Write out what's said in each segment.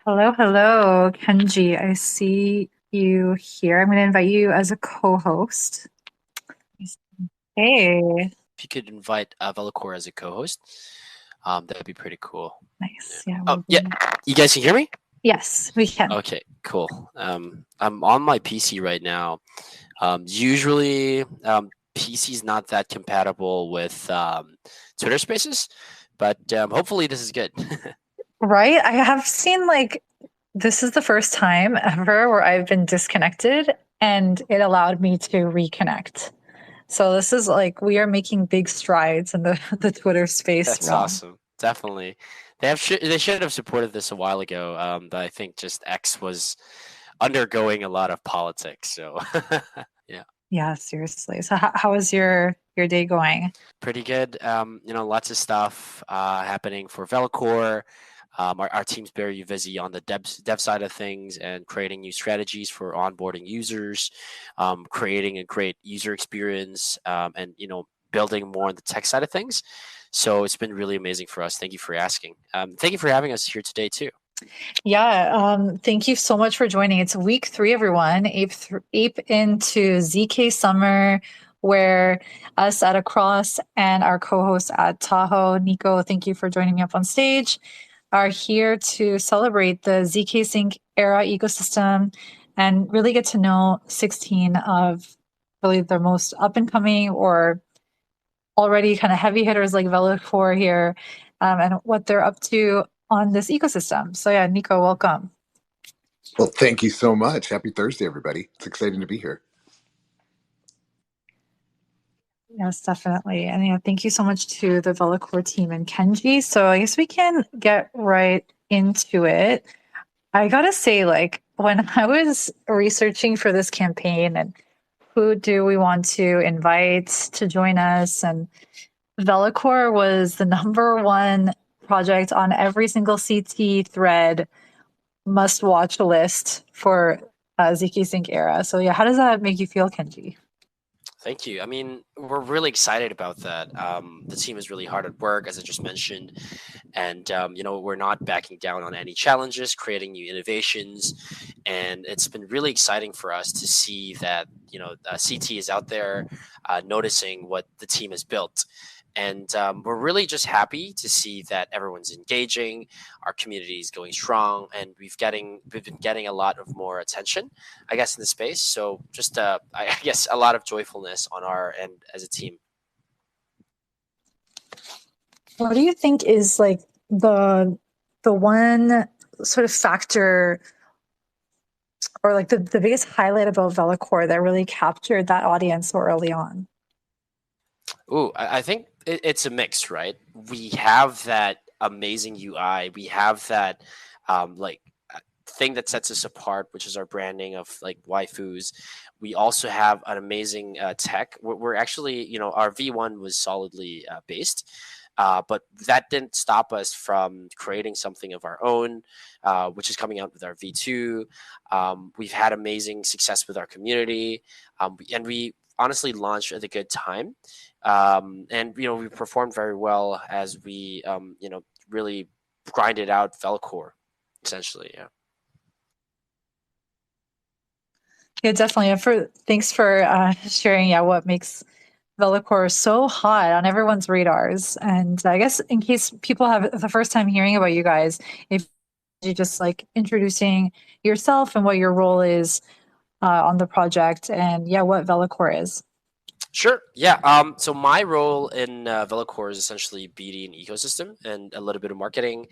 Hello, hello, Kenji. I see you here. I'm going to invite you as a co-host. Hey, If you could invite Velocore as a co-host, that'd be pretty cool. Yeah. nice. Yeah, Oh, we'll yeah. be. You guys can hear me? Yes, we can. Okay, cool. I'm on my PC right now. Usually, PC's not that compatible with Twitter Spaces, but hopefully this is good. Right? I have seen this is the first time ever where I've been disconnected and it allowed me to reconnect. So this is we are making big strides in the the Twitter space That's realm. awesome. Definitely, they should have supported this a while ago. But I think just X was undergoing a lot of politics. So yeah. Yeah, seriously. So how is your day going? Pretty good. Lots of stuff happening for Velocore. Our team's very busy on the dev side of things and creating new strategies for onboarding users, creating a great user experience, and building more on the tech side of things. So it's been really amazing for us. Thank you for asking. Thank you for having us here today too. Yeah, thank you so much for joining. It's week three, everyone. Ape into zkSummer, where us at Across and our co-host at Taho, Nico, thank you for joining me up on stage, are here to celebrate the zkSync era ecosystem and really get to know 16 of really the most up and coming or already kind of heavy hitters like Velocore here, and what they're up to on this ecosystem. So yeah, Nico, welcome. Well, thank you so much. Happy Thursday, everybody. It's exciting to be here. Yes, definitely. And thank you so much to the Velocore team and Kenji. So I guess we can get right into it. I gotta say, when I was researching for this campaign and who do we want to invite to join us, and Velocore was the number one project on every single CT thread must watch list for zkSync era. So yeah, how does that make you feel, Kenji? Thank you. I mean, we're really excited about that. The team is really hard at work, as I just mentioned, and we're not backing down on any challenges, creating new innovations, and it's been really exciting for us to see that CT is out there, noticing what the team has built. And we're really just happy to see that everyone's engaging, our community is going strong, and we've been getting a lot of more attention, I guess, in the space. So just I guess a lot of joyfulness on our end as a team. What do you think is the one sort of factor or the biggest highlight about Velocore that really captured that audience so early on? Ooh, I think it's a mix, right? We have that amazing UI. We have that thing that sets us apart, which is our branding of like waifus. We also have an amazing tech. We're actually, our V1 was solidly based. But that didn't stop us from creating something of our own, which is coming out with our V2. We've had amazing success with our community, and we honestly launched at a good time. And we performed very well as we really grinded out Velcore, essentially. Yeah. Yeah, definitely. And thanks for sharing. Yeah, what makes Velocore so hot on everyone's radars. And I guess in case people have the first time hearing about you guys, if you just introducing yourself and what your role is on the project, and yeah, what Velocore is. Sure. Yeah. So my role in Velocore is essentially BD and ecosystem and a little bit of marketing.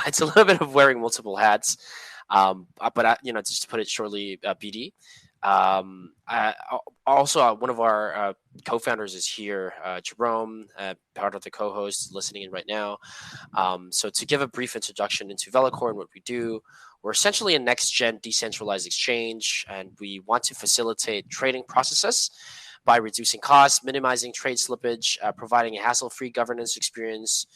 It's a little bit of wearing multiple hats. But just to put it shortly, BD. Also, one of our co-founders is here, Jerome, part of the co-host listening in right now. So to give a brief introduction into Velocore and what we do, we're essentially a next-gen decentralized exchange, and we want to facilitate trading processes by reducing costs, minimizing trade slippage, providing a hassle-free governance experience,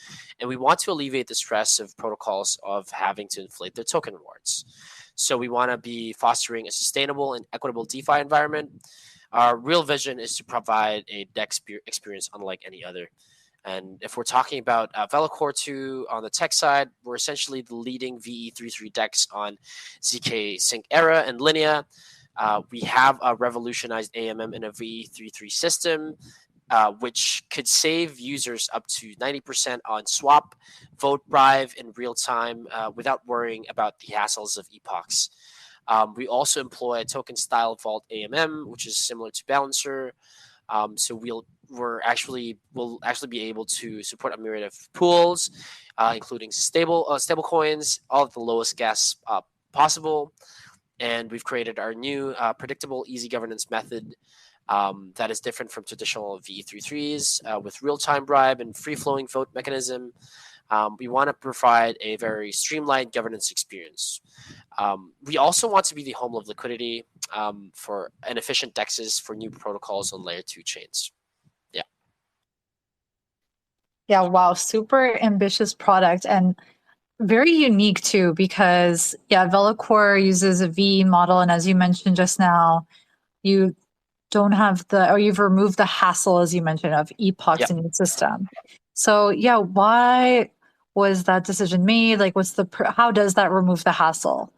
and we want to alleviate the stress of protocols of having to inflate their token rewards. So we want to be fostering a sustainable and equitable DeFi environment. Our real vision is to provide a DEX experience unlike any other. And if we're talking about Velocore 2 on the tech side, we're essentially the leading VE33 DEX on zkSync era and Linea. We have a revolutionized AMM in a VE33 system, which could save users up to 90% on swap, vote, bribe in real time without worrying about the hassles of epochs. We also employ a token-style vault AMM, which is similar to Balancer. So we'll actually be able to support a myriad of pools, including stable coins, all at the lowest gas possible. And we've created our new predictable, easy governance method that is different from traditional VE33s with real-time bribe and free-flowing vote mechanism. We want to provide a very streamlined governance experience. We also want to be the home of liquidity for an efficient DEXs for new protocols on layer 2 chains. Yeah. Yeah, wow, super ambitious product and very unique too, because Velocore uses a V model, and as you mentioned just now, you don't have you've removed the hassle, as you mentioned, of epochs in your system. So why was that decision made? Like, how does that remove the hassle?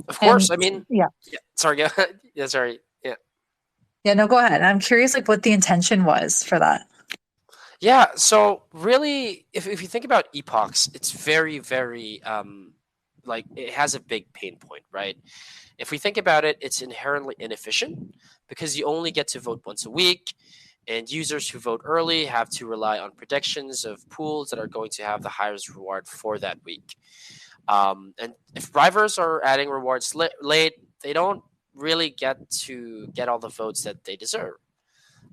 Of course, sorry. Sorry. Yeah, no, go ahead. I'm curious, like, what the intention was for that. Yeah, so really, if you think about epochs, it's very, very, like, it has a big pain point, right? If we think about it, it's inherently inefficient because you only get to vote once a week, and users who vote early have to rely on predictions of pools that are going to have the highest reward for that week. And if drivers are adding rewards late, they don't really get all the votes that they deserve.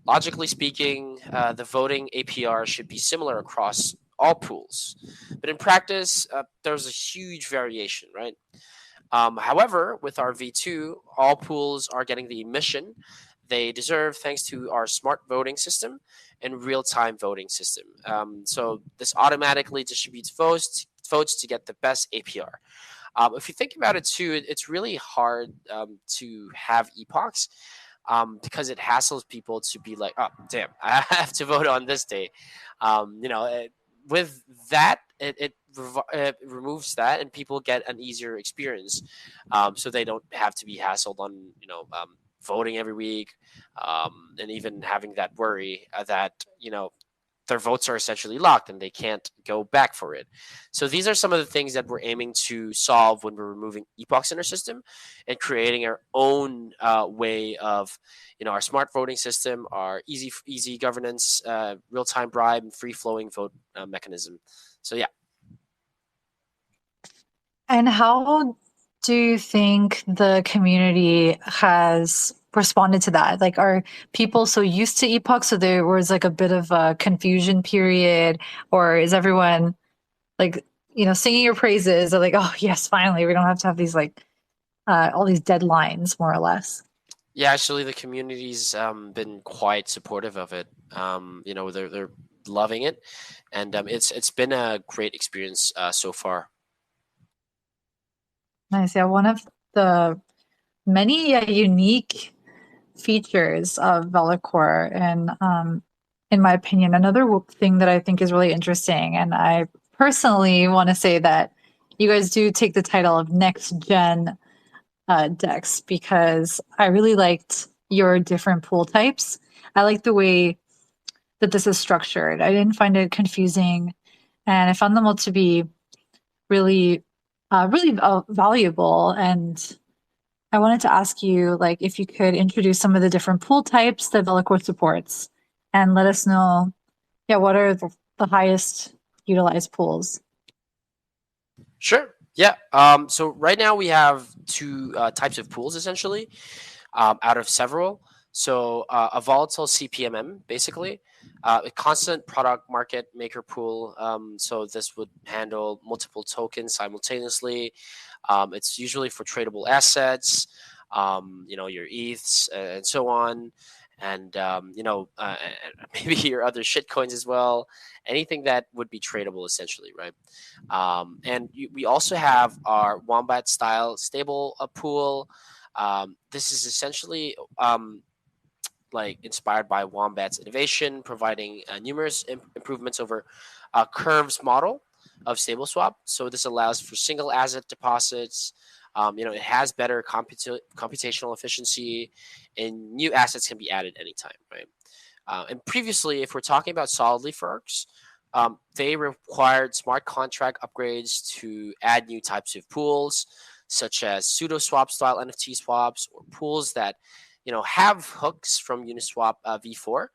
Logically speaking, the voting APR should be similar across all pools. But in practice, there's a huge variation, right? However, with our V2, all pools are getting the emission they deserve thanks to our smart voting system and real-time voting system. So this automatically distributes votes to get the best APR. If you think about it too, it's really hard to have epochs because it hassles people to be like, oh, damn, I have to vote on this day. With that, it removes that, and people get an easier experience, so they don't have to be hassled on, voting every week, and even having that worry that their votes are essentially locked and they can't go back for it. So these are some of the things that we're aiming to solve when we're removing epochs in our system and creating our own way of, our smart voting system, our easy governance, real-time bribe, and free-flowing vote mechanism. So yeah. And how do you think the community has responded to that? Like, are people so used to epoch so there was like a bit of a confusion period, or is everyone like, singing your praises, or like, oh yes, finally we don't have to have these like all these deadlines, more or less? Yeah, actually the community's been quite supportive of it. They're loving it, and it's been a great experience so far. Nice. Yeah, one of the many unique features of Velocore, and in my opinion, another thing that I think is really interesting, and I personally want to say that you guys do take the title of next gen DEX, because I really liked your different pool types. I like the way that this is structured. I didn't find it confusing, and I found them all to be really, really valuable. And I wanted to ask you, like, if you could introduce some of the different pool types that Velocore supports, and let us know, what are the highest utilized pools? Sure. Yeah. So right now we have two types of pools essentially, out of several. So a volatile CPMM, basically, a constant product market maker pool. So this would handle multiple tokens simultaneously. It's usually for tradable assets, your ETHs and so on, and maybe your other shit coins as well. Anything that would be tradable, essentially, right? And we also have our Wombat-style stable pool. This is essentially like inspired by Wombat's innovation, providing numerous improvements over Curve's model of stable swap. So this allows for single asset deposits. It has better computational efficiency, and new assets can be added anytime, right? And previously, if we're talking about solidly forks, they required smart contract upgrades to add new types of pools, such as pseudo swap style NFT swaps or pools that have hooks from Uniswap v4.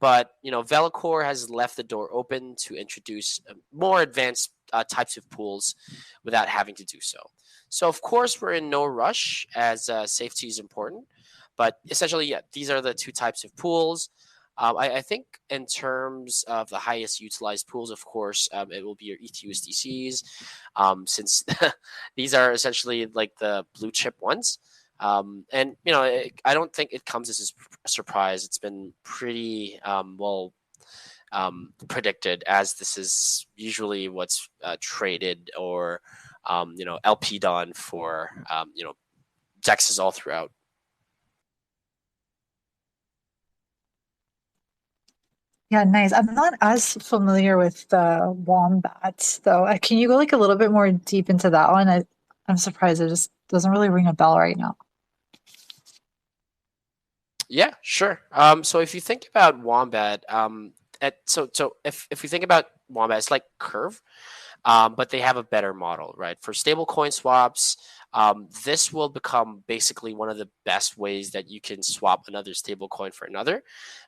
But Velocore has left the door open to introduce more advanced types of pools without having to do so. So of course we're in no rush, as safety is important. But essentially, yeah, these are the two types of pools. I think in terms of the highest utilized pools, of course, it will be your ETH-USDCs, since these are essentially like the blue chip ones. And I don't think it comes as a surprise. It's been pretty well predicted, as this is usually what's traded or LP'd on for DEXs all throughout. Yeah, nice. I'm not as familiar with the wombats though. Can you go like a little bit more deep into that one? I'm surprised it just doesn't really ring a bell right now. Yeah, sure. So if you think about Wombat, if we think about Wombat, it's like Curve, but they have a better model, right? For stablecoin swaps, this will become basically one of the best ways that you can swap another stablecoin for another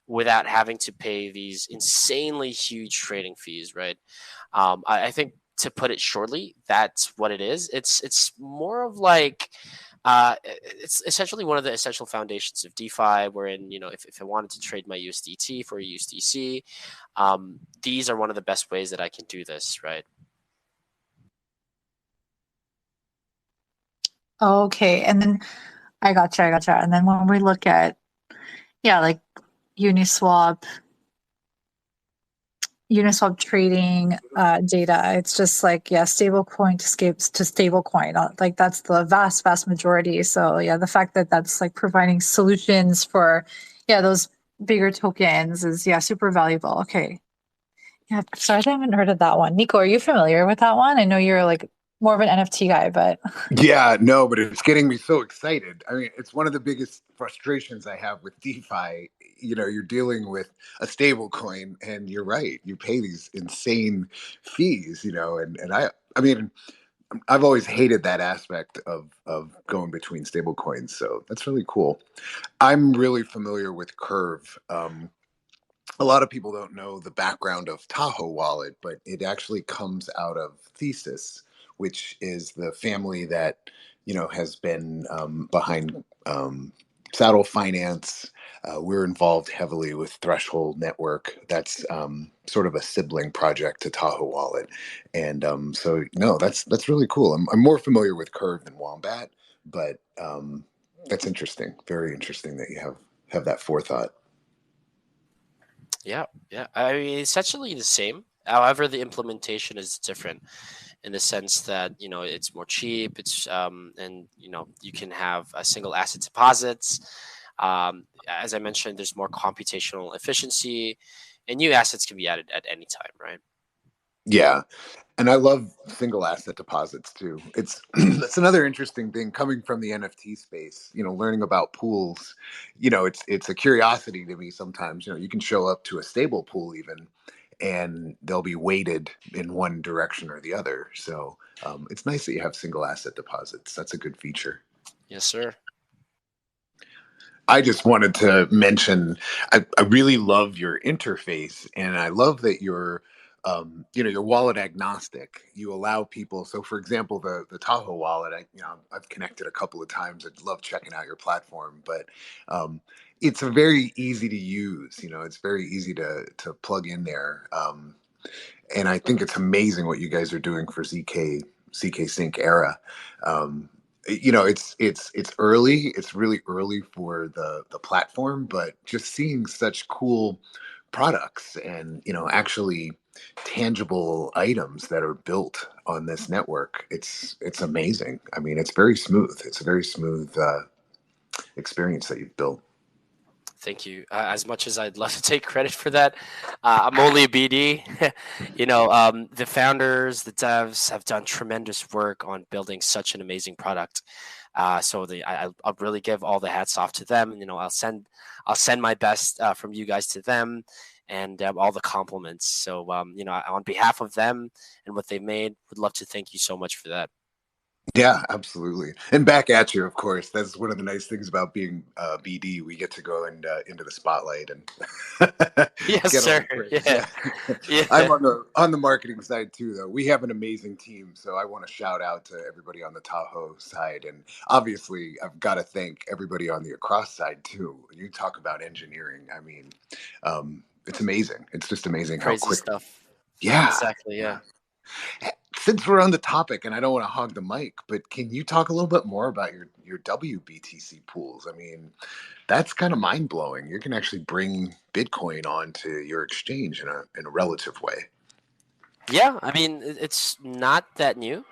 without having to pay these insanely huge trading fees, right? I think, to put it shortly, that's what it is. It's more of like it's essentially one of the essential foundations of DeFi, wherein if I wanted to trade my USDT for a USDC, these are one of the best ways that I can do this, right? Okay, and then I gotcha. And then when we look at, yeah, like Uniswap, Uniswap trading data, it's just like, yeah, stable coin to stable coin. Like that's the vast majority. So yeah, the fact that that's like providing solutions for, yeah, those bigger tokens is, yeah, super valuable. Okay. Yeah, sorry, I haven't heard of that one. Nico, are you familiar with that one? I know you're like more of an NFT guy, but Yeah, no, but it's getting me so excited. I mean, it's one of the biggest frustrations I have with DeFi. You're dealing with a stable coin, and you're right. You pay these insane fees, and I mean, I've always hated that aspect of going between stable coins. So that's really cool. I'm really familiar with Curve. A lot of people don't know the background of Taho Wallet, but it actually comes out of Thesis, which is the family that has been behind Saddle Finance. We're involved heavily with Threshold Network. That's sort of a sibling project to Tahoe Wallet, and so no, that's really cool. I'm more familiar with Curve than Wombat, but that's interesting. Very interesting that you have that forethought. Yeah, yeah. I mean, it's essentially the same. However, the implementation is different in the sense that it's more cheap. It's and you can have a single asset deposits. As I mentioned, there's more computational efficiency, and new assets can be added at any time, right? Yeah, and I love single asset deposits too. It's that's another interesting thing coming from the NFT space. Learning about pools. It's a curiosity to me sometimes. You can show up to a stable pool even, and they'll be weighted in one direction or the other. So it's nice that you have single asset deposits. That's a good feature. Yes, sir. I just wanted to mention, I really love your interface, and I love that you're wallet agnostic. You allow people. So, for example, the Tahoe wallet, I've connected a couple of times. I love checking out your platform, but um, it's a very easy to use. It's very easy to plug in there. And I think it's amazing what you guys are doing for zkSync era. Um, it's early. It's really early for the platform, but just seeing such cool products and actually tangible items that are built on this network. It's amazing. I mean, it's very smooth. It's a very smooth experience that you've built. Thank you. As much as I'd love to take credit for that, I'm only a BD. The founders, the devs have done tremendous work on building such an amazing product. I'll really give all the hats off to them. I'll send my best from you guys to them, and all the compliments. So on behalf of them and what they've made, would love to thank you so much for that. Yeah, absolutely. And back at you, of course. That's one of the nice things about being BD. We get to go into the spotlight and Yes, get all sir. the praise. Yeah, Yeah. yeah. I'm on the marketing side too, though. We have an amazing team, so I want to shout out to everybody on the Taho side, and obviously, I've got to thank everybody on the Across side too. You talk about engineering. I mean, it's amazing. It's just amazing how Crazy quick. stuff. Yeah. Exactly. Yeah. Since we're on the topic, and I don't want to hog the mic, but can you talk a little bit more about your WBTC pools? I mean, that's kind of mind blowing. You can actually bring Bitcoin onto your exchange in a relative way. Yeah, I mean, it's not that new.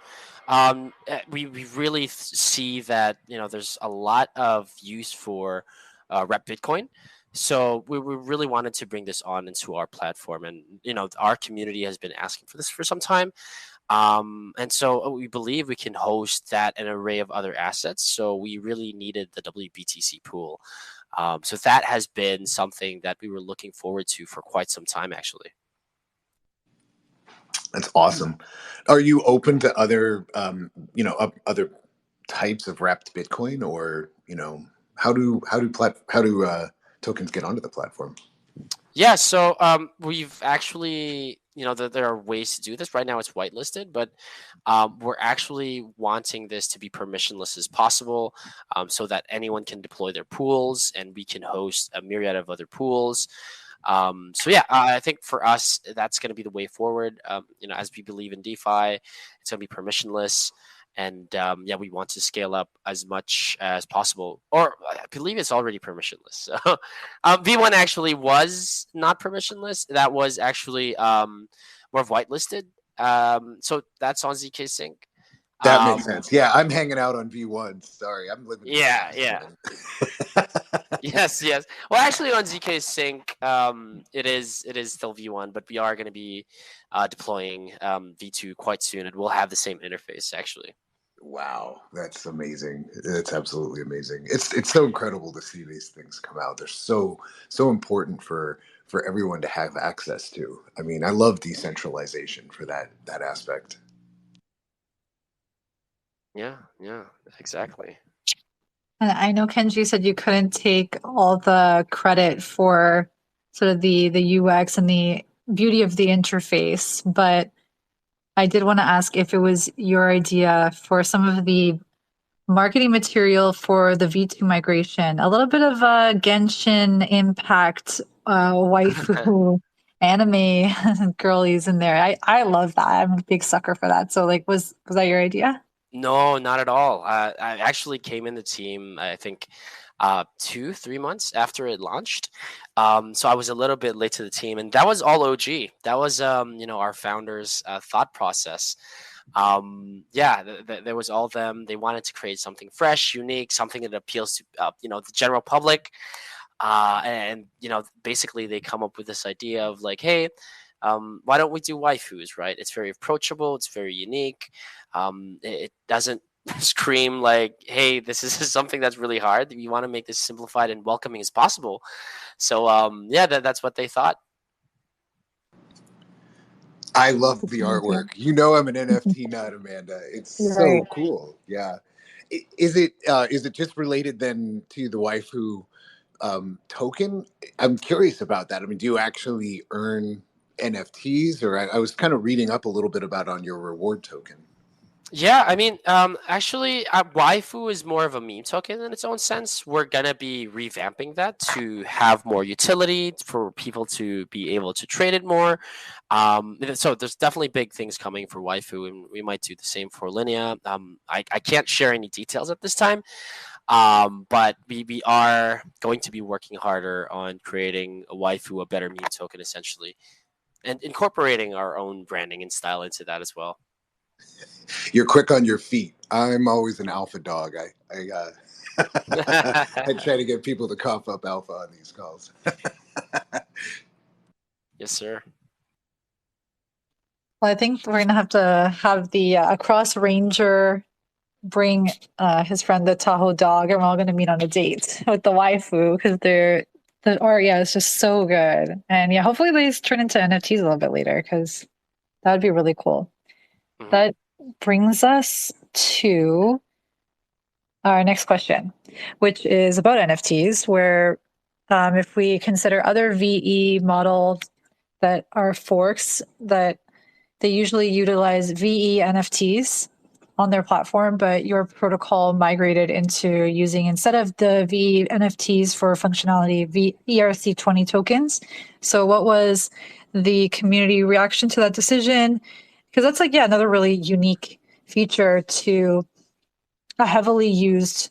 We really see that there's a lot of use for Rep Bitcoin. So we really wanted to bring this on into our platform, and our community has been asking for this for some time. And so we believe we can host that an array of other assets. So we really needed the WBTC pool. So that has been something that we were looking forward to for quite some time, actually. That's awesome. Are you open to other other types of wrapped Bitcoin, or how do tokens get onto the platform? Yeah, so we've actually, there are ways to do this. Right now, it's whitelisted, but we're actually wanting this to be permissionless as possible, so that anyone can deploy their pools, and we can host a myriad of other pools. So yeah, I think for us, that's going to be the way forward. As we believe in DeFi, it's going to be permissionless. And yeah, we want to scale up as much as possible. Or I believe it's already permissionless. So V1 actually was not permissionless. That was actually more of whitelisted. So that's on zkSync. That makes sense. Yeah, I'm hanging out on V1. Sorry, I'm living. Yeah, yeah. Yes, yes. Well, actually, on zkSync, it is still V1, but we are going to be deploying V2 quite soon, and we'll have the same interface actually. Wow, that's amazing. That's absolutely amazing. It's so incredible to see these things come out. They're so important for everyone to have access to. I mean, I love decentralization for that aspect. Yeah, yeah, exactly. And I know Kenji said you couldn't take all the credit for sort of the UX and the beauty of the interface, but I did want to ask if it was your idea for some of the marketing material for the V2 migration, a little bit of a Genshin Impact waifu anime girlies in there. I love that. I'm a big sucker for that. So like was that your idea? No, not at all. I actually came in the team, I think, 2, 3 months after it launched. So I was a little bit late to the team, and that was all OG. That was, our founders' thought process. Yeah, there was all them. They wanted to create something fresh, unique, something that appeals to, the general public. And basically they come up with this idea of like, hey, why don't we do waifus, right? It's very approachable, it's very unique. It doesn't scream like, hey, this is something that's really hard. We want to make this simplified and welcoming as possible. So yeah, that's what they thought. I love the artwork. You know, I'm an NFT nut, Amanda. It's so cool. Yeah. Is it just related then to the waifu token? I'm curious about that. I mean, do you actually earn NFTs, or I was kind of reading up a little bit about on your reward token. Yeah, I mean, actually, waifu is more of a meme token in its own sense. We're gonna be revamping that to have more utility for people to be able to trade it more. So there's definitely big things coming for waifu, and we might do the same for Linea. I can't share any details at this time, but we are going to be working harder on creating a waifu, a better meme token, essentially, and incorporating our own branding and style into that as well. You're quick on your feet. I'm always an alpha dog. I try to get people to cough up alpha on these calls. Yes, sir. Well, I think we're gonna have the Across Ranger bring his friend the Taho dog, and we're all gonna meet on a date with the waifu because the art, yeah, is just so good. And yeah, hopefully these turn into NFTs a little bit later because that would be really cool. Mhm. That brings us to our next question, which is about NFTs, where if we consider other VE models that are forks that they usually utilize VE NFTs on their platform, but your protocol migrated into using, instead of the VE NFTs for functionality, ERC20 tokens. So what was the community reaction to that decision? Because that's like, yeah, another really unique feature to a heavily used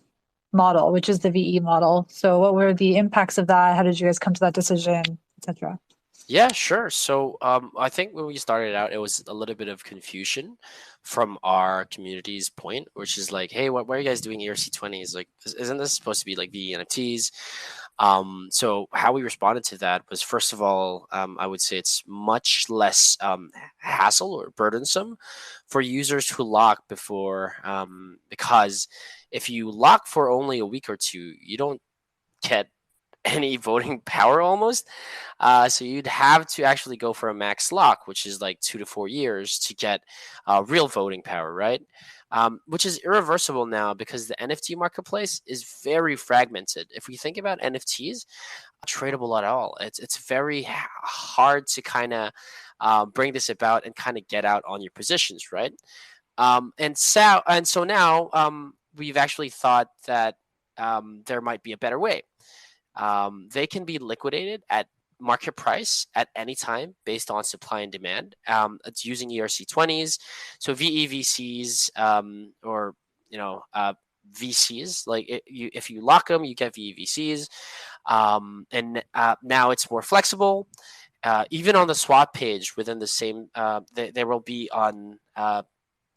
model, which is the VE model. So what were the impacts of that? How did you guys come to that decision, etc.? Yeah, sure. So I think when we started out, it was a little bit of confusion from our community's point, which is like, hey, why are you guys doing ERC20s? Like, isn't this supposed to be like VNFTs? So how we responded to that was, first of all, I would say it's much less hassle or burdensome for users who lock before, because if you lock for only a week or two, you don't get any voting power almost. So you'd have to actually go for a max lock, which is like 2 to 4 years to get real voting power, right? Which is irreversible now because the NFT marketplace is very fragmented. If we think about NFTs, tradable at all, it's very hard to kind of bring this about and kind of get out on your positions, right? And so now we've actually thought that there might be a better way. They can be liquidated at market price at any time based on supply and demand. It's using ERC20s, so VEVCs, or VCs. Like if you lock them, you get VEVCs, and now it's more flexible. Even on the swap page within the same, there will be on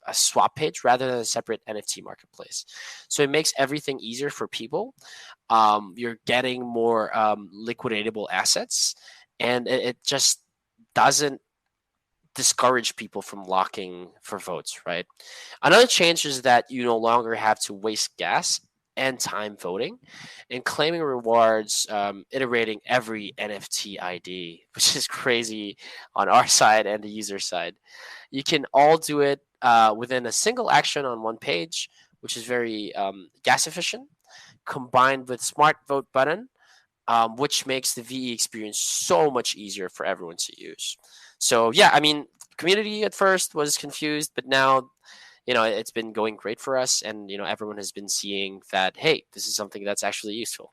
a swap page rather than a separate NFT marketplace. So it makes everything easier for people. You're getting more liquidatable assets, and it just doesn't discourage people from locking for votes, right? Another change is that you no longer have to waste gas and time voting and claiming rewards, iterating every NFT ID, which is crazy on our side and the user side. You can all do it within a single action on one page, which is very gas efficient, combined with smart vote button, which makes the VE experience so much easier for everyone to use. So yeah, I mean, community at first was confused, but now it's been going great for us, and everyone has been seeing that, hey, this is something that's actually useful.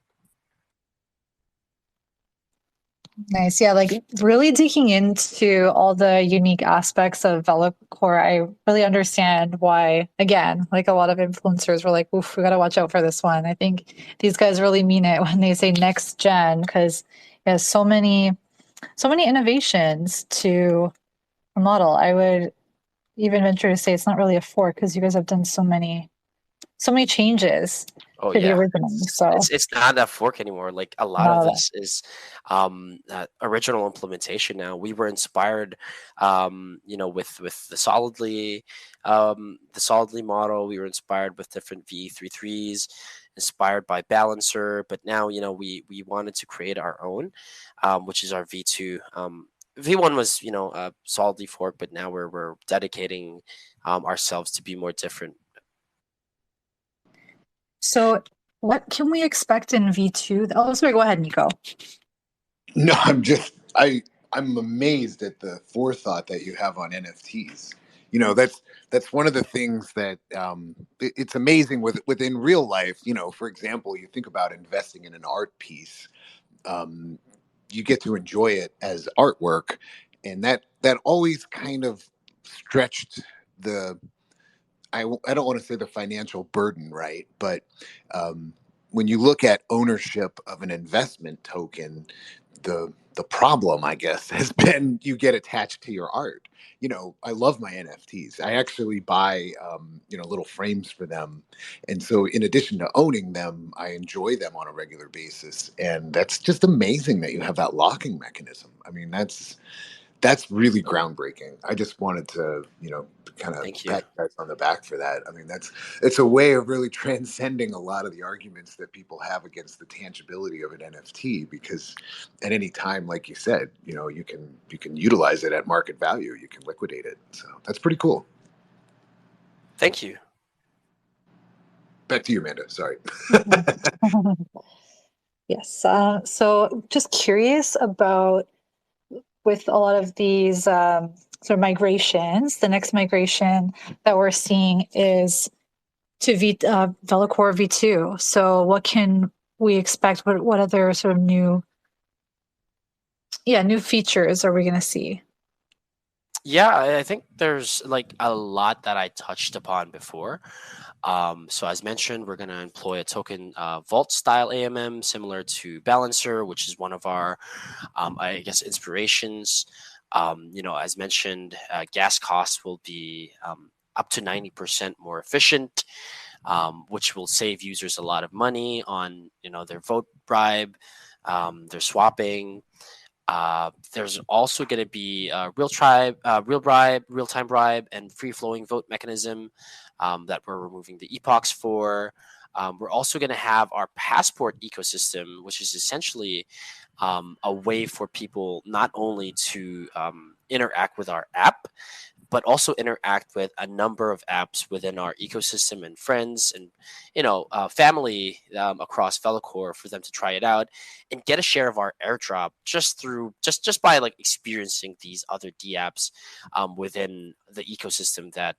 Nice. Yeah, like really digging into all the unique aspects of Velocore, I really understand why, again, like a lot of influencers were like, oof, we got to watch out for this one. I think these guys really mean it when they say next gen, because it has so many innovations to a model. I would even venture to say it's not really a fork because you guys have done so many changes Oh to the yeah, original. So it's not a fork anymore. Like a lot of this is original implementation. Now we were inspired, with the solidly model. We were inspired with different V33s, inspired by Balancer. But now we wanted to create our own, which is our V2. V1 was solidly fork, but now we're dedicating ourselves to be more different. So what can we expect in V2? Oh, sorry, go ahead, Nico. No, I'm amazed at the forethought that you have on NFTs. That's one of the things that it's amazing within real life. For example, you think about investing in an art piece. You get to enjoy it as artwork, and that always kind of stretched the I don't want to say the financial burden, right? But when you look at ownership of an investment token, the problem, I guess, has been you get attached to your art. I love my NFTs. I actually buy little frames for them, and so in addition to owning them, I enjoy them on a regular basis. And that's just amazing that you have that locking mechanism. I mean, that's really groundbreaking. I just wanted to, kind of Thank you. pat you guys on the back for that. I mean, it's a way of really transcending a lot of the arguments that people have against the tangibility of an NFT, because at any time, like you said, you can utilize it at market value. You can liquidate it. So that's pretty cool. Thank you. Back to you, Amanda. Sorry. Yes. So just curious about, with a lot of these sort of migrations, the next migration that we're seeing is to Velocore V2. So what can we expect? What other sort of new features are we going to see? Yeah, I think there's like a lot that I touched upon before. So as mentioned, we're going to employ a token vault-style AMM similar to Balancer, which is one of our, I guess, inspirations. As mentioned, gas costs will be up to 90% more efficient, which will save users a lot of money on, their vote bribe, their swapping. There's also going to be real-time bribe, and free-flowing vote mechanism that we're removing the epochs for. We're also going to have our passport ecosystem, which is essentially a way for people not only to interact with our app, but also interact with a number of apps within our ecosystem and friends and family across Velocore, for them to try it out and get a share of our airdrop just by like experiencing these other D apps within the ecosystem that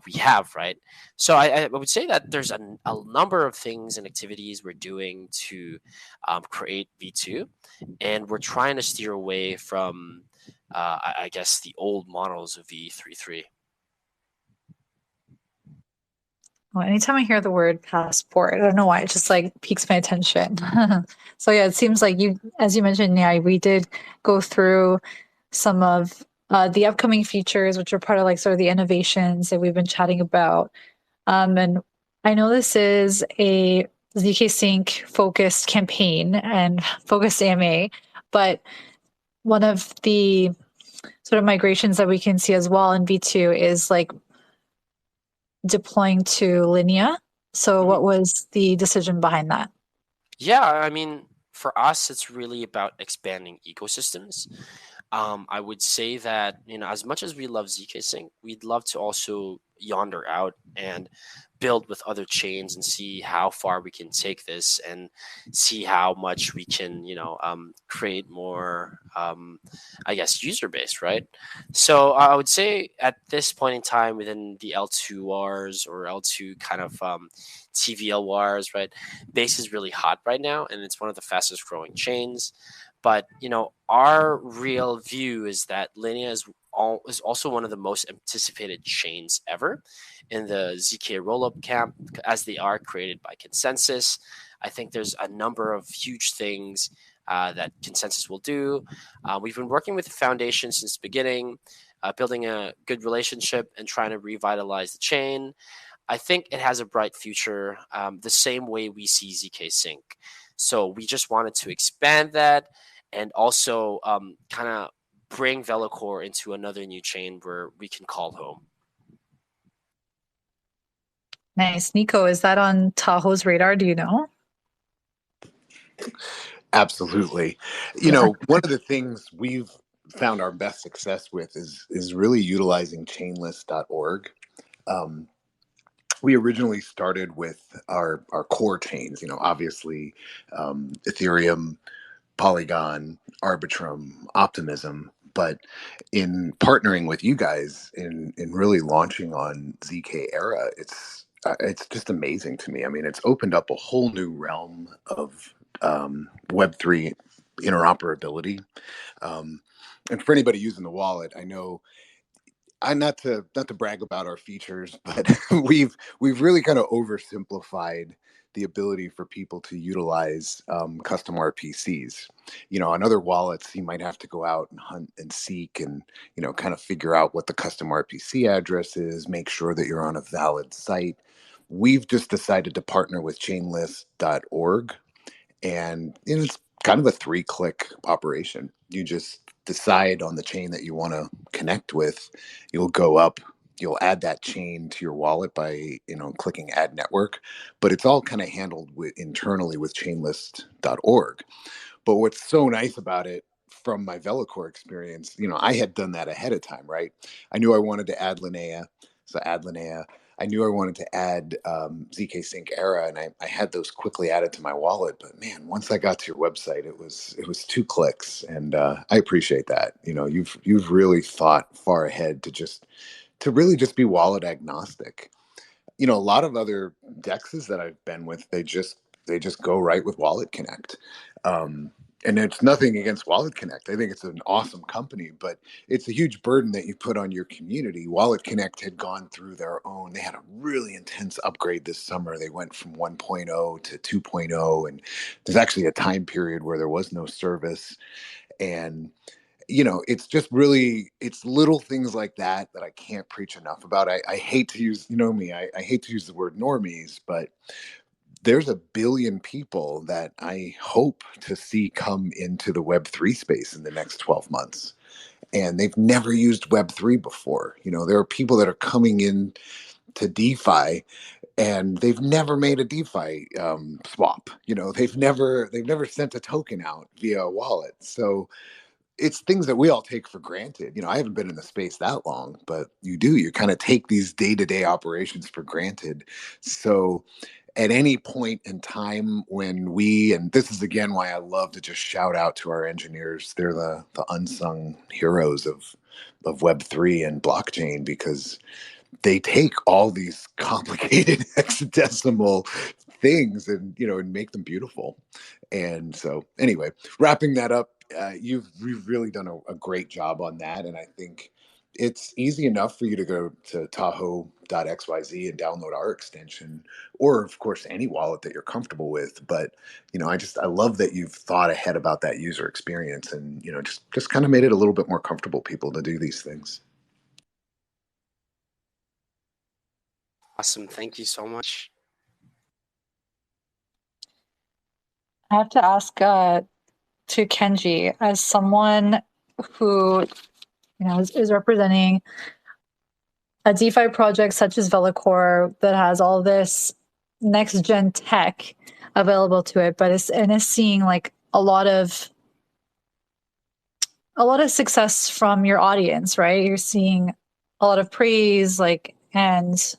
we have, right? So I would say that there's a number of things and activities we're doing to create V2, and we're trying to steer away from I guess the old models of V3.3. Well, anytime I hear the word passport, I don't know why, it just like piques my attention. So yeah, it seems like as you mentioned, yeah, we did go through some of the upcoming features, which are part of like sort of the innovations that we've been chatting about. And I know this is a zkSync focused campaign and focused AMA, but one of the sort of migrations that we can see as well in V2 is like deploying to Linea. So what was the decision behind that? Yeah, I mean, for us, it's really about expanding ecosystems. I would say that, as much as we love zkSync, we'd love to also yonder out and build with other chains and see how far we can take this and see how much we can, create more, I guess, user base, right? So I would say at this point in time within the L2 wars or L2 kind of TVL wars, right? Base is really hot right now, and it's one of the fastest growing chains. But our real view is that Linea is also one of the most anticipated chains ever in the ZK rollup camp, as they are created by consensus. I think there's a number of huge things that consensus will do. We've been working with the foundation since the beginning, building a good relationship and trying to revitalize the chain. I think it has a bright future, the same way we see zkSync. So we just wanted to expand that and also kind of bring Velocore into another new chain where we can call home. Nice. Nico, is that on Taho's radar? Do you know? Absolutely. One of the things we've found our best success with is really utilizing chainlist.org. We originally started with our core chains, obviously Ethereum, Polygon, Arbitrum, Optimism. But in partnering with you guys in really launching on ZK Era, it's just amazing to me. I mean, it's opened up a whole new realm of Web3 interoperability. And for anybody using the wallet, I know I not to brag about our features, but we've really kind of oversimplified the ability for people to utilize custom RPCs. On other wallets, you might have to go out and hunt and seek and kind of figure out what the custom RPC address is, make sure that you're on a valid site. We've just decided to partner with chainlist.org, and it's kind of a 3-click operation. You just decide on the chain that you want to connect with. You'll go up, you'll add that chain to your wallet by clicking add network, but it's all kind of handled internally with chainlist.org. But what's so nice about it, from my Velocore experience, I had done that ahead of time, right? I knew I wanted to add Linnea, so add Linnea. I knew I wanted to add zkSync era, and I had those quickly added to my wallet. But man, once I got to your website, it was 2 clicks, and I appreciate that. You've really thought far ahead to really just be wallet agnostic. A lot of other dexes that I've been with, they just go right with WalletConnect. And it's nothing against WalletConnect. I think it's an awesome company, but it's a huge burden that you put on your community. WalletConnect had gone through they had a really intense upgrade this summer. They went from 1.0 to 2.0, and there's actually a time period where there was no service. And it's just really, it's little things like that I can't preach enough about. I hate to use, me, I hate to use the word normies, but there's a billion people that I hope to see come into the Web3 space in the next 12 months. And they've never used Web3 before. There are people that are coming in to DeFi and they've never made a DeFi swap. They've never sent a token out via a wallet. So it's things that we all take for granted. I haven't been in the space that long, but you kind of take these day-to-day operations for granted. So at any point in time when and this is again why I love to just shout out to our engineers. They're the unsung heroes of Web3 and blockchain, because they take all these complicated hexadecimal things and make them beautiful. And so anyway, wrapping that up, you've really done a great job on that. And I think it's easy enough for you to go to taho.xyz and download our extension, or of course any wallet that you're comfortable with. But I love that you've thought ahead about that user experience, and just kind of made it a little bit more comfortable people to do these things. Awesome. Thank you so much. I have to ask to Kenji, as someone who is representing a DeFi project such as Velocore that has all this next gen tech available to it, but is seeing like a lot of success from your audience, right? You're seeing a lot of praise, and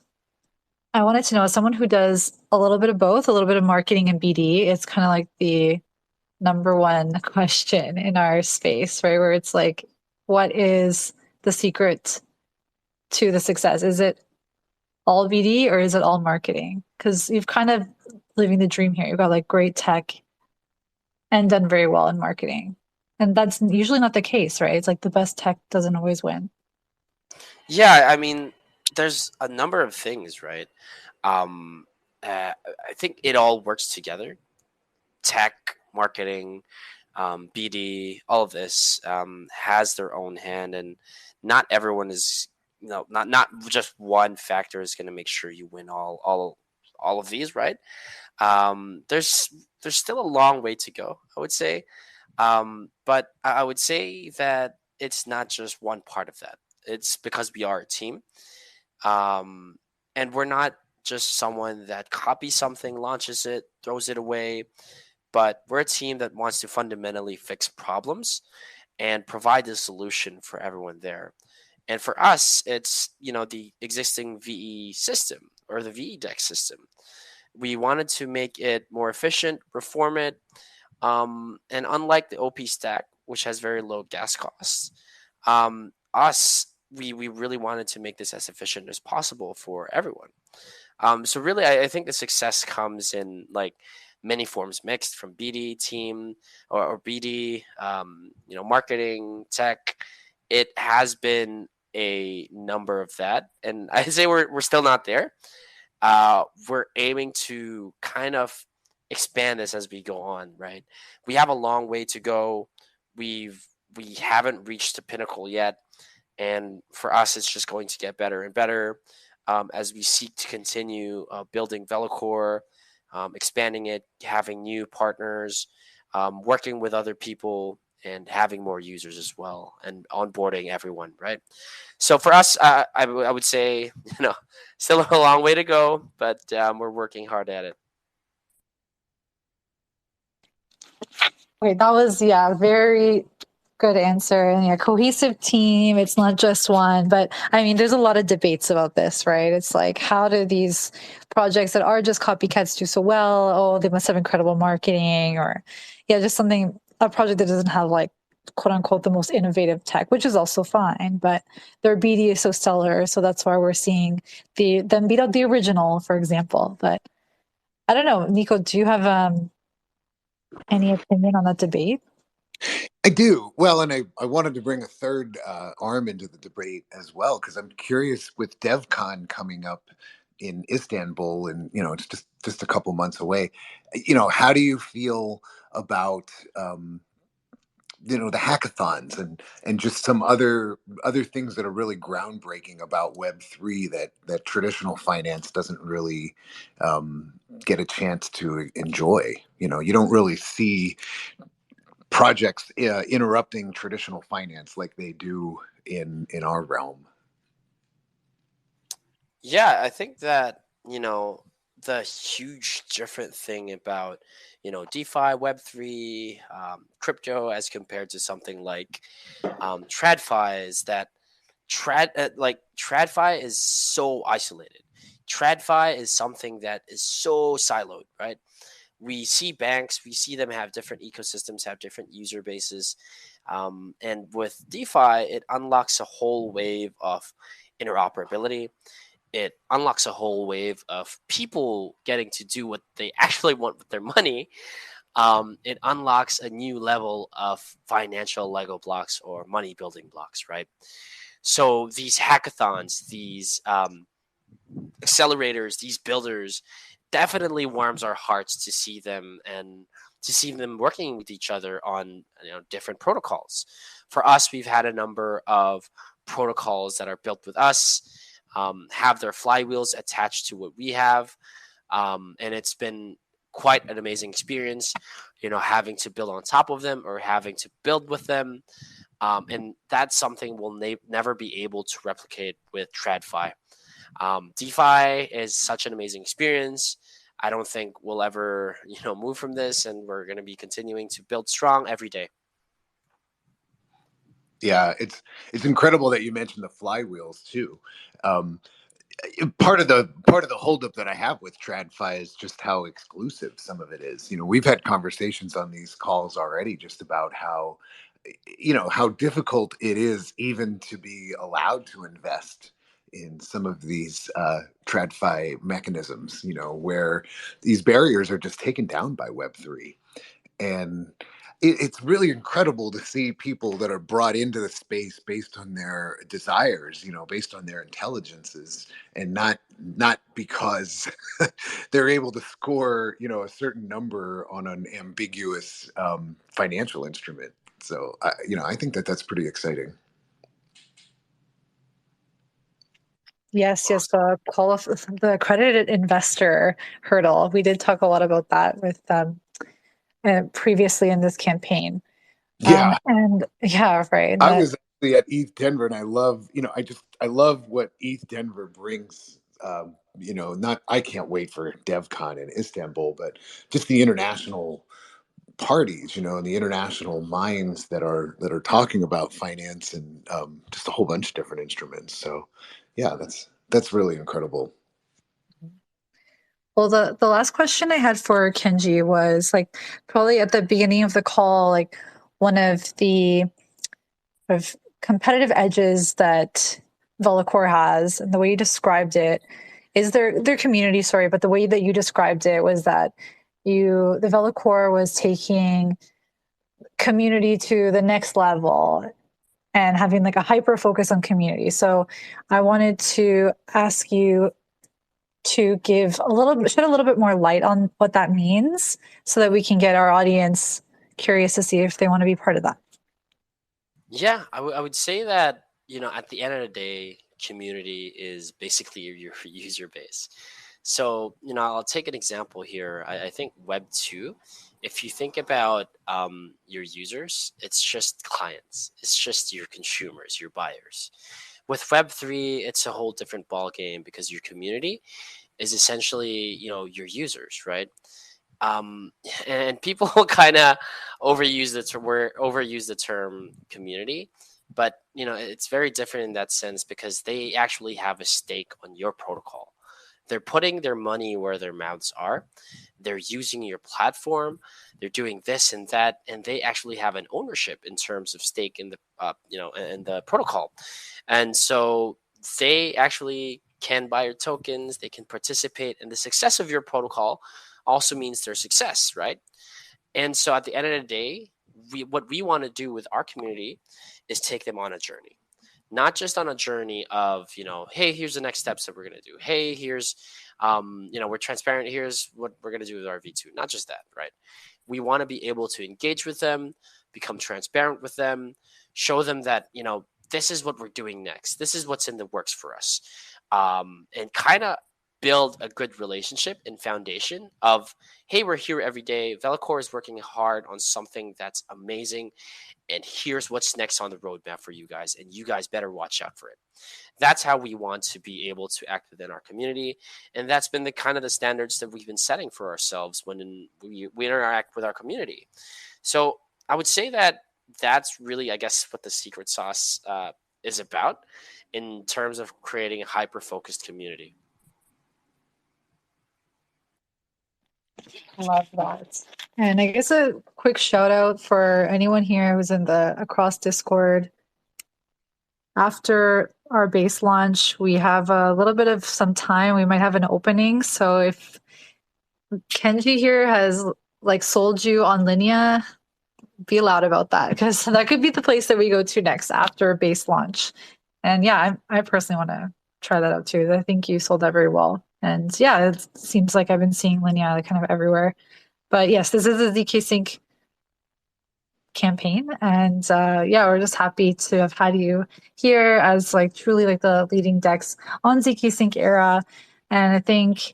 I wanted to know, as someone who does a little bit of both, a little bit of marketing and BD, it's kind of like the number one question in our space, right? Where it's like, what is the secret to the success? Is it all BD or is it all marketing? Because you've kind of living the dream here. You've got like great tech and done very well in marketing. And that's usually not the case, right? It's like the best tech doesn't always win. Yeah, I mean, there's a number of things, right? I think it all works together. Tech, marketing, BD, all of this has their own hand, and not everyone is, not just one factor is going to make sure you win all of these, right? There's still a long way to go, I would say, but I would say that it's not just one part of that. It's because we are a team, and we're not just someone that copies something, launches it, throws it away, but we're a team that wants to fundamentally fix problems and provide the solution for everyone there. And for us, it's the existing VE system or the VE DEX system. We wanted to make it more efficient, reform it, and unlike the OP stack, which has very low gas costs, we really wanted to make this as efficient as possible for everyone. So really, I think the success comes in like many forms mixed from BD team or BD, marketing, tech. It has been a number of that, and I'd say we're still not there. We're aiming to kind of expand this as we go on, right? We have a long way to go. We haven't reached the pinnacle yet, and for us, it's just going to get better and better as we seek to continue building Velocore, expanding it, having new partners, working with other people, and having more users as well, and onboarding everyone, right? So for us, I would say, still a long way to go, but we're working hard at it. Wait, that was, very good answer. And yeah, cohesive team. It's not just one, but I mean, there's a lot of debates about this, right? It's like, how do these projects that are just copycats do so well? Oh, they must have incredible marketing, or just a project that doesn't have like quote unquote the most innovative tech, which is also fine, but their BD is so stellar. So that's why we're seeing them beat out the original, for example. But I don't know, Nico, do you have any opinion on that debate? I do. Well, and I wanted to bring a third arm into the debate as well, because I'm curious with DevCon coming up in Istanbul, and it's just a couple months away. How do you feel about the hackathons and just some other things that are really groundbreaking about Web3 that traditional finance doesn't really get a chance to enjoy? You don't really see projects interrupting traditional finance like they do in our realm. Yeah, I think that, the huge different thing about, DeFi, Web3, crypto as compared to something like TradFi is that TradFi is so isolated. TradFi is something that is so siloed, right? We see banks, we see them have different ecosystems, have different user bases. And with DeFi, it unlocks a whole wave of interoperability. It unlocks a whole wave of people getting to do what they actually want with their money. It unlocks a new level of financial Lego blocks or money building blocks, right? So these hackathons, these accelerators, these builders, definitely warms our hearts to see them and to see them working with each other on different protocols. For us, we've had a number of protocols that are built with us, have their flywheels attached to what we have, and it's been quite an amazing experience, having to build on top of them or having to build with them. And that's something we'll never be able to replicate with TradFi. DeFi is such an amazing experience. I don't think we'll ever, move from this, and we're going to be continuing to build strong every day. Yeah, it's incredible that you mentioned the flywheels too. Part of the holdup that I have with TradFi is just how exclusive some of it is. We've had conversations on these calls already just about how how difficult it is even to be allowed to invest in some of these TradFi mechanisms, where these barriers are just taken down by Web3. And it's really incredible to see people that are brought into the space based on their desires, based on their intelligences, and not because they're able to score, a certain number on an ambiguous financial instrument. So, I think that that's pretty exciting. Yes, the call of the accredited investor hurdle. We did talk a lot about that with previously in this campaign. Yeah. And yeah, right. I was actually at ETH Denver, and I love, I love what ETH Denver brings. I can't wait for DevCon in Istanbul, but just the international parties, and the international minds that are talking about finance and just a whole bunch of different instruments. So, yeah, that's really incredible. Well, the last question I had for Kenji was like probably at the beginning of the call, like one of the of competitive edges that Velocore has, and the way you described it is their community story, but the way that you described it was that the Velocore was taking community to the next level and having like a hyper focus on community. So I wanted to ask you to shed a little bit more light on what that means so that we can get our audience curious to see if they want to be part of that. Yeah, I would say that, at the end of the day, community is basically your user base. So, I'll take an example here. I think Web 2, if you think about your users, it's just clients, it's just your consumers, your buyers. With Web 3, it's a whole different ball game because your community is essentially, your users, right? Um, and people kind of overuse the term community, but it's very different in that sense because they actually have a stake on your protocol. They're putting their money where their mouths are. They're using your platform. They're doing this and that, and they actually have an ownership in terms of stake in the in the protocol. And so they actually can buy your tokens. They can participate in the success of your protocol. Also means their success, right? And so at the end of the day, what we want to do with our community is take them on a journey, not just on a journey of, hey, here's the next steps that we're going to do. Hey, here's, we're transparent. Here's what we're going to do with our V2. Not just that, right? We want to be able to engage with them, become transparent with them, show them that, this is what we're doing next. This is what's in the works for us. And kind of build a good relationship and foundation of, hey, we're here every day. Velocore is working hard on something that's amazing. And here's what's next on the roadmap for you guys. And you guys better watch out for it. That's how we want to be able to act within our community. And that's been the kind of the standards that we've been setting for ourselves when we interact with our community. So I would say that that's really, I guess, what the secret sauce is about in terms of creating a hyper-focused community. Love that. And I guess a quick shout out for anyone here who's in the across Discord. After our base launch, we have a little bit of some time. We might have an opening. So if Kenji here has like sold you on Linea, be loud about that because that could be the place that we go to next after base launch. And yeah, I personally want to try that out too. I think you sold that very well. And yeah, it seems like I've been seeing Linea like kind of everywhere. But yes, this is a zkSync campaign. And yeah, we're just happy to have had you here as like truly like the leading DEX on zkSync era. And I think,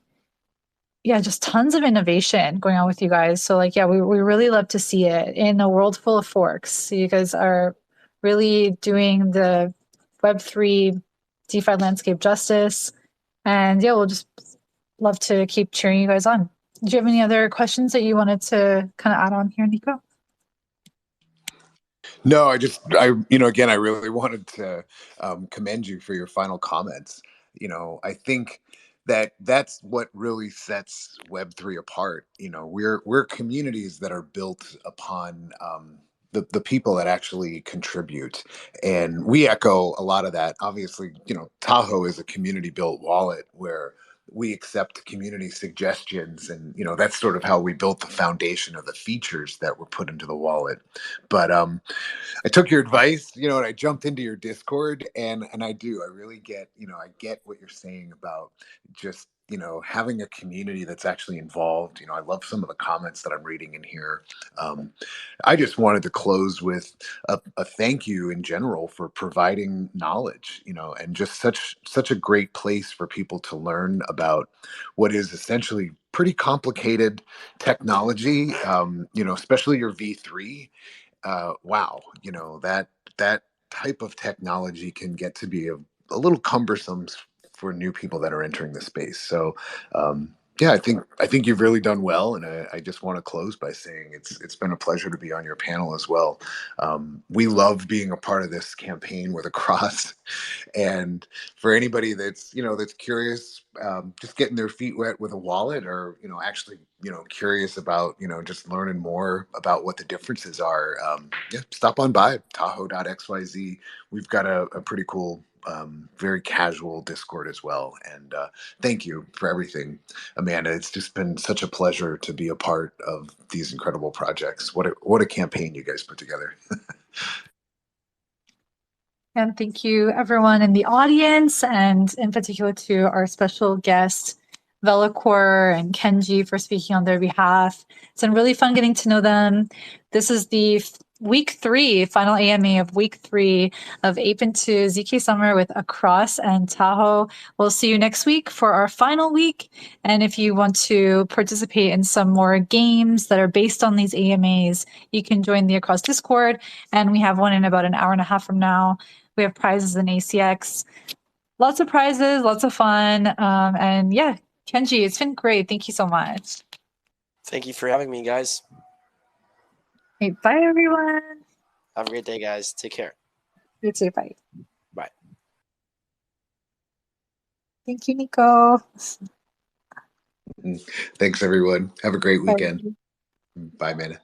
yeah, just tons of innovation going on with you guys. So like, yeah, we really love to see it in a world full of forks. So you guys are really doing the Web3 DeFi landscape justice. And yeah, we'll just love to keep cheering you guys on. Do you have any other questions that you wanted to kind of add on here, Nico? No, again, I really wanted to commend you for your final comments. I think that's what really sets Web3 apart. We're communities that are built upon the people that actually contribute, and we echo a lot of that. Obviously, Taho is a community built wallet where we accept community suggestions, and that's sort of how we built the foundation of the features that were put into the wallet. But I took your advice, and I jumped into your Discord, and I really get, I get what you're saying about just, having a community that's actually involved. I love some of the comments that I'm reading in here. I just wanted to close with a thank you in general for providing knowledge, and just such a great place for people to learn about what is essentially pretty complicated technology, especially your V3. Wow, that type of technology can get to be a little cumbersome for new people that are entering the space. So, yeah, I think you've really done well, and I just want to close by saying it's been a pleasure to be on your panel as well. We love being a part of this campaign with Across, and for anybody that's curious, just getting their feet wet with a wallet, or actually curious about just learning more about what the differences are, yeah, stop on by taho.xyz. We've got a pretty cool, very casual Discord as well. And thank you for everything, Amanda. It's just been such a pleasure to be a part of these incredible projects. What a campaign you guys put together. And thank you everyone in the audience, and in particular to our special guests, Velocore and Kenji, for speaking on their behalf. It's been really fun getting to know them. This is the week 3, final AMA of week 3 of Ape into zkSummer with Across and Taho. We'll see you next week for our final week. And if you want to participate in some more games that are based on these AMAs, you can join the Across Discord. And we have one in about an hour and a half from now. We have prizes in ACX. Lots of prizes, lots of fun. And yeah, Kenji, it's been great. Thank you so much. Thank you for having me, guys. Hey, bye, everyone. Have a great day, guys. Take care. You too. Bye. Bye. Thank you, Nico. Thanks, everyone. Have a great Bye. weekend. Bye, man.